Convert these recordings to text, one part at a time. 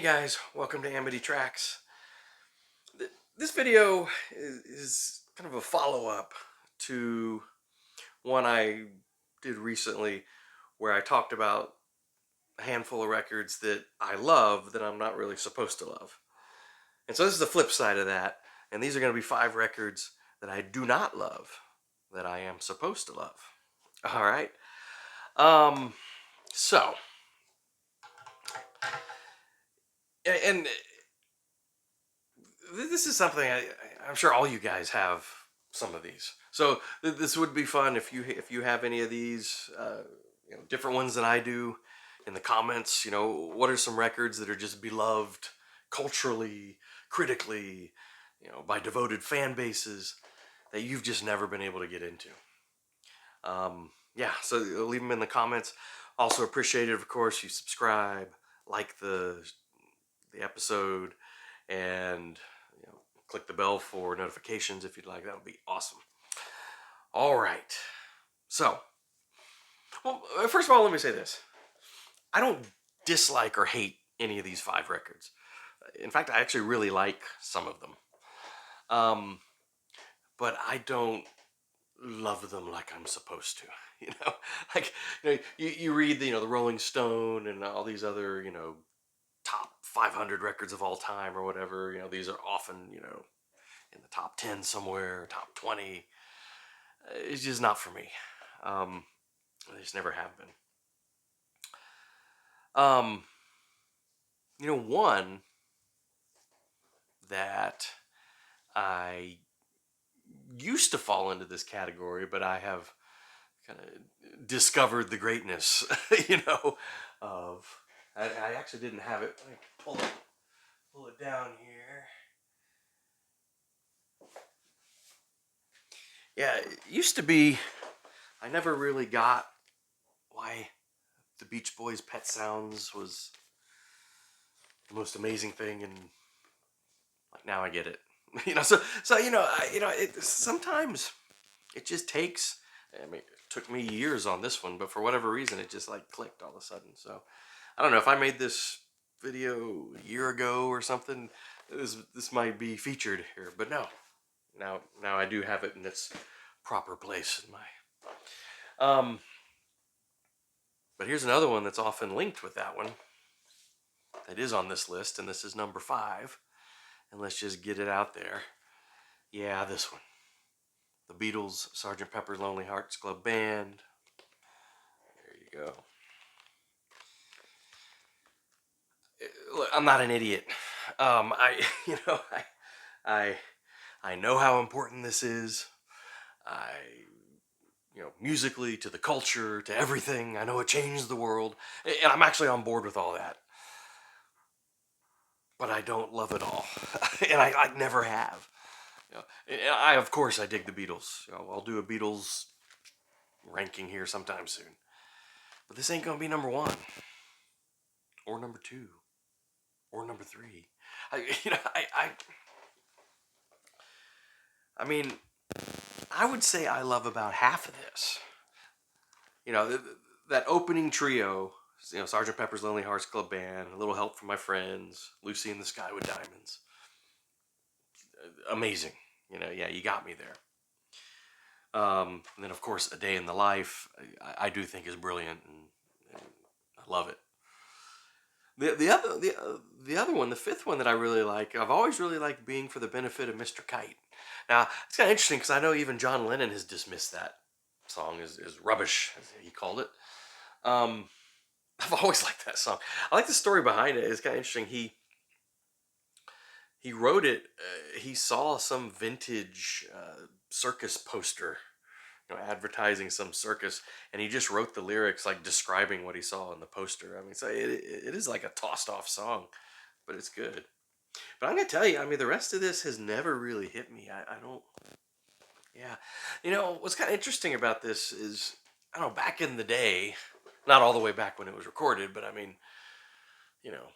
Hey guys, welcome to Amity Tracks. This video is kind of a follow-up to one I did recently where I talked about a handful of records that I love that I'm not really supposed to love. And so this is the flip side of that. And these are going to be 5 records that I do not love that I am supposed to love. All right. Um, so, and this is something I'm sure all you guys have some of these. So this would be fun if you have any of these, different ones than I do. In the comments, what are some records that are just beloved culturally, critically, by devoted fan bases that you've just never been able to get into. Yeah, so leave them in the comments. Also appreciate it, of course, you subscribe, like the episode, and click the bell for notifications if you'd like. That would be awesome. All right. So, well, first of all, let me say this. I don't dislike or hate any of these 5 records. In fact, I actually really like some of them. But I don't love them like I'm supposed to. You know, like you read the Rolling Stone and all these other top 500 records of all time or whatever. These are often in the top 10 somewhere, top 20. It's just not for me. They just never have been. One that I used to fall into this category, but I have kind of discovered the greatness, of. I actually didn't have it. Let me pull it down here. Yeah, it used to be. I never really got why the Beach Boys' Pet Sounds was the most amazing thing, and like now I get it. Sometimes it just takes. I mean, it took me years on this one, but for whatever reason, it just like clicked all of a sudden. So I don't know if I made this video a year ago or something. This might be featured here, but no. Now I do have it in its proper place in my. But here's another one that's often linked with that one. That is on this list, and this is number 5. And let's just get it out there. Yeah, this one. The Beatles, Sgt. Pepper's Lonely Hearts Club Band. There you go. Look, I'm not an idiot. I, I, I know how important this is. Musically, to the culture, to everything. I know it changed the world, and I'm actually on board with all that. But I don't love it all, and I never have. And of course I dig the Beatles. I'll do a Beatles ranking here sometime soon. But this ain't gonna be number 1, or number 2, or number 3. I mean, I would say I love about half of this. That opening trio. Sgt. Pepper's Lonely Hearts Club Band, A Little Help from My Friends, Lucy in the Sky with Diamonds. Amazing. Yeah, you got me there. And then, of course, A Day in the Life, I do think is brilliant, and I love it. The other one, the 5th one that I really like, I've always really liked Being for the Benefit of Mr. Kite. Now, it's kind of interesting because I know even John Lennon has dismissed that song as rubbish, as he called it. I've always liked that song. I like the story behind it. It's kind of interesting. He wrote it. He saw some vintage circus poster, advertising some circus, and he just wrote the lyrics like describing what he saw in the poster. I mean, so it is like a tossed off song, but it's good. But I'm gonna tell you, I mean, the rest of this has never really hit me. I don't. Yeah, what's kind of interesting about this is I don't know, back in the day, not all the way back when it was recorded, but I mean, you know,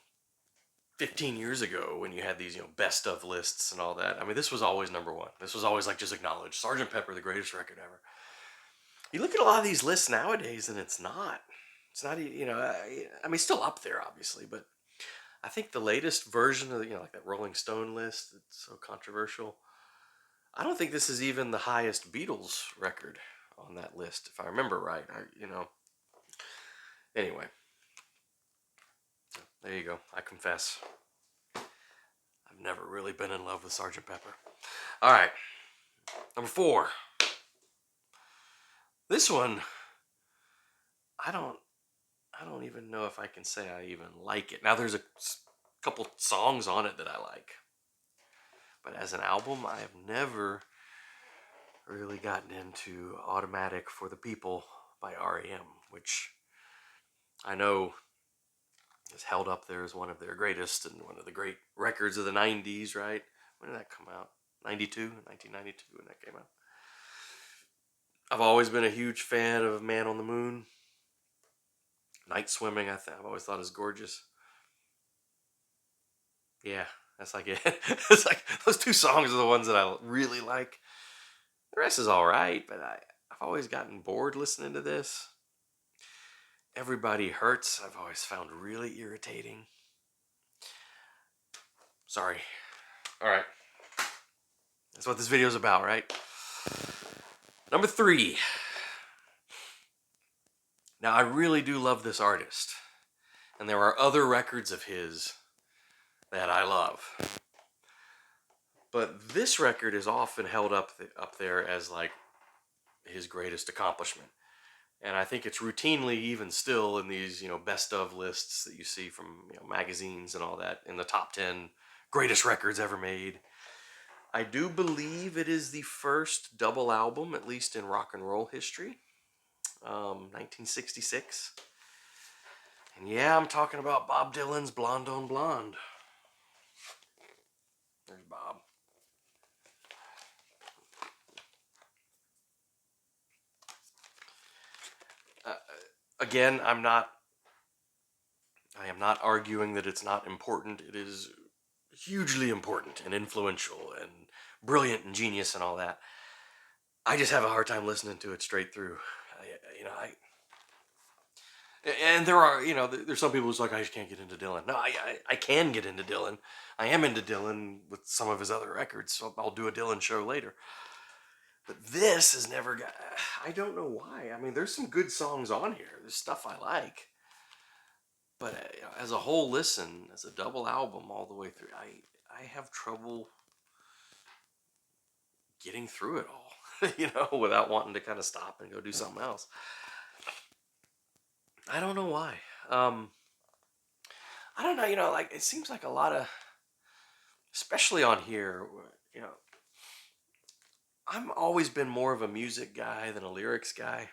15 years ago when you had these, best of lists and all that. I mean, this was always number 1. This was always like just acknowledged. Sergeant Pepper, the greatest record ever. You look at a lot of these lists nowadays, and it's not. It's not. I mean, still up there, obviously, but I think the latest version of like that Rolling Stone list that's so controversial. I don't think this is even the highest Beatles record on that list, if I remember right. Anyway, there you go. I confess, I've never really been in love with Sergeant Pepper. All right, number 4. This one, I don't, I don't even know if I can say I even like it. Now, there's a couple songs on it that I like, but as an album, I have never really gotten into Automatic for the People by REM, which I know is held up there as one of their greatest and one of the great records of the 90s, right? When did that come out? 1992 when that came out. I've always been a huge fan of Man on the Moon. Night Swimming, I've always thought is gorgeous. Yeah, that's like it. It's like those 2 songs are the ones that I really like. The rest is all right, but I've always gotten bored listening to this. Everybody Hurts, I've always found really irritating. Sorry. All right. That's what this video is about, right? Number 3. Now, I really do love this artist. And there are other records of his that I love. But this record is often held up there as like his greatest accomplishment. And I think it's routinely, even still, in these, best of lists that you see from, magazines and all that, in the top 10 greatest records ever made. I do believe it is the first double album, at least in rock and roll history. 1966. And yeah, I'm talking about Bob Dylan's Blonde on Blonde. There's Bob. Again, I am not arguing that it's not important. It is hugely important and influential and brilliant and genius and all that. I just have a hard time listening to it straight through. And there are, there's some people who's like, I just can't get into Dylan. No, I can get into Dylan. I am into Dylan with some of his other records, so I'll do a Dylan show later. But this has never got, I don't know why. I mean, there's some good songs on here. There's stuff I like. But as a whole listen, as a double album all the way through, I have trouble getting through it all, without wanting to kind of stop and go do something else. I don't know why. I don't know, like it seems like a lot of, especially on here, I'm always been more of a music guy than a lyrics guy.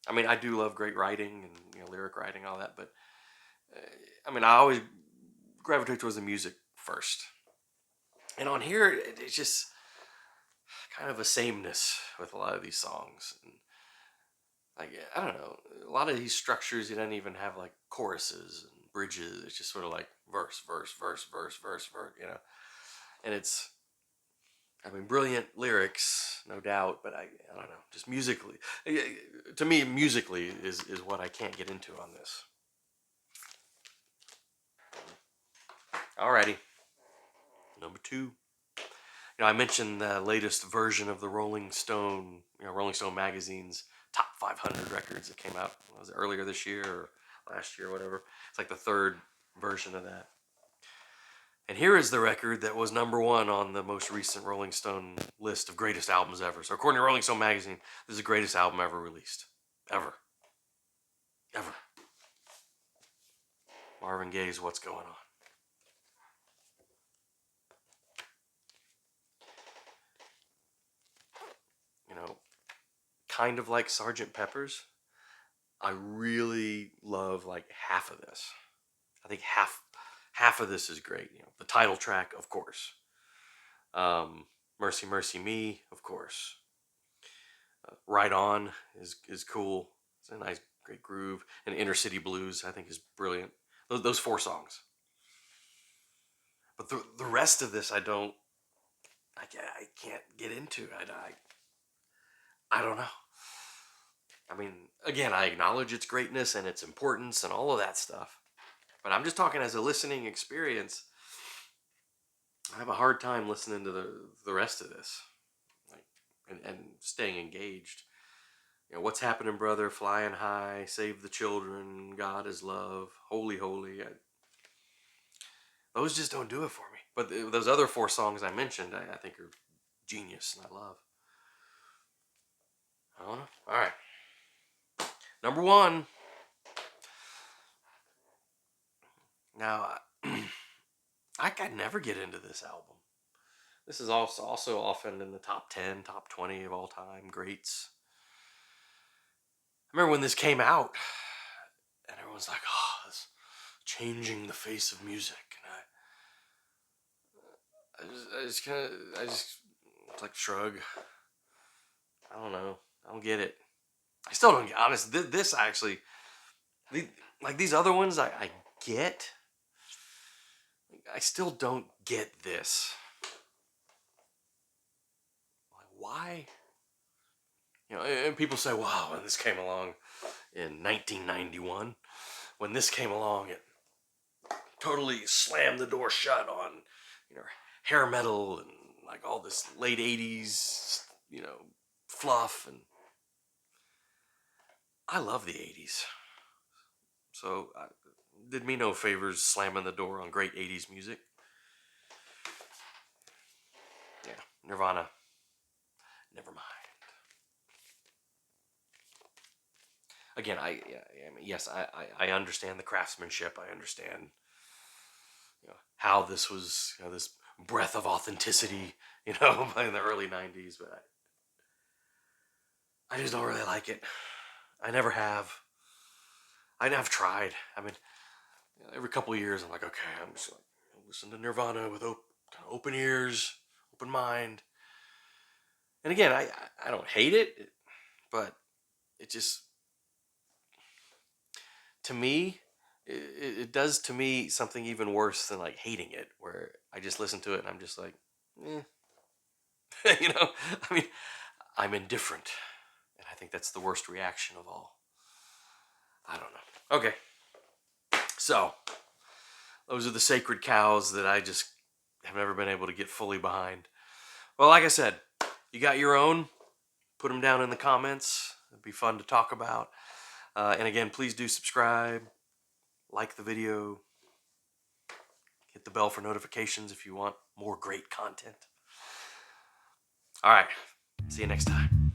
I mean, I do love great writing and lyric writing, all that, but I always gravitate towards the music first. And on here, it's just kind of a sameness with a lot of these songs. And like, I don't know, a lot of these structures, you don't even have like choruses and bridges. It's just sort of like verse, verse, verse, verse, verse, verse. And it's, brilliant lyrics, no doubt, but I don't know, just musically. To me, musically is what I can't get into on this. Alrighty, number 2. I mentioned the latest version of the Rolling Stone, Rolling Stone magazine's top 500 records that came out. Was it earlier this year or last year, or whatever? It's like the 3rd version of that. And here is the record that was number 1 on the most recent Rolling Stone list of greatest albums ever. So according to Rolling Stone magazine, this is the greatest album ever released. Ever. Ever. Marvin Gaye's What's Going On. Kind of like Sgt. Pepper's, I really love like half of this. I think half of this is great. The title track, of course. Mercy Mercy Me, of course. Right On is cool. It's a nice, great groove. And Inner City Blues, I think, is brilliant. Those 4 songs. But the rest of this, I can't get into. I don't know. Again, I acknowledge its greatness and its importance and all of that stuff. But I'm just talking as a listening experience. I have a hard time listening to the rest of this, like, and staying engaged. What's happening, brother? Flying high, save the children. God is love. Holy, holy. Those just don't do it for me. But those other four songs I mentioned, I think are genius, and I love. I don't know. All right. Number one. Now, I could never get into this album. This is also often in the top 10, top 20 of all time greats. I remember when this came out, and everyone's like, "Oh, it's changing the face of music," and I just like shrug. I don't know. I don't get it. I still don't get. Honest, this actually, like these other ones, I get. I still don't get this. Like, why? And people say, "Wow, when this came along in 1991, when this came along, it totally slammed the door shut on, hair metal and like all this late 80s, fluff." And I love the 80s. So I did me no favors slamming the door on great 80s music. Yeah, Nirvana, never mind. Again, yes, I understand the craftsmanship. I understand, how this was, this breath of authenticity, in the early 90s, but I just don't really like it. I never have. I've tried. I mean, every couple of years, I'm like, okay, I'm just like, listen to Nirvana with open ears, open mind. And again, I don't hate it, but it just, to me, it does to me something even worse than like hating it, where I just listen to it and I'm just like, eh. I mean, I'm indifferent. And I think that's the worst reaction of all. I don't know. Okay. So, those are the sacred cows that I just have never been able to get fully behind. Well, like I said, you got your own. Put them down in the comments. It'd be fun to talk about. And again, please do subscribe, like the video, hit the bell for notifications if you want more great content. All right. See you next time.